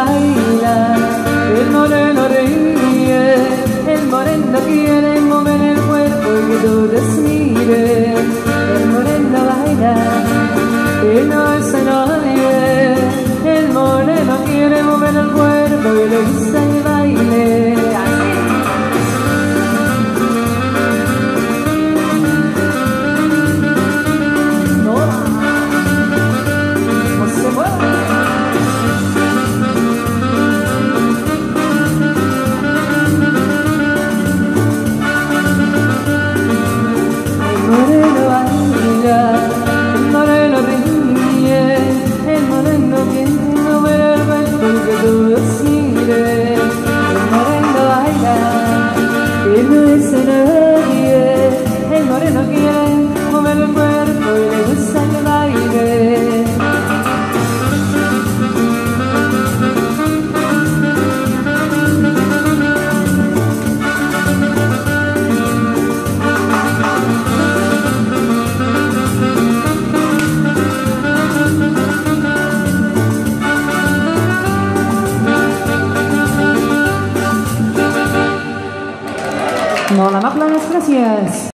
baila, el moreno ríe, el moreno quiere mover el cuerpo y que todos miren. El moreno baila, y no es a nadie, el moreno quiere mover el cuerpo y le gusta el baile. El moreno ríe, el moreno quiere mover el cuerpo y que todos miren. El moreno baila, y no es a nadie, el moreno quiere mover el cuerpo y le gusta el baile. No, la más gracias.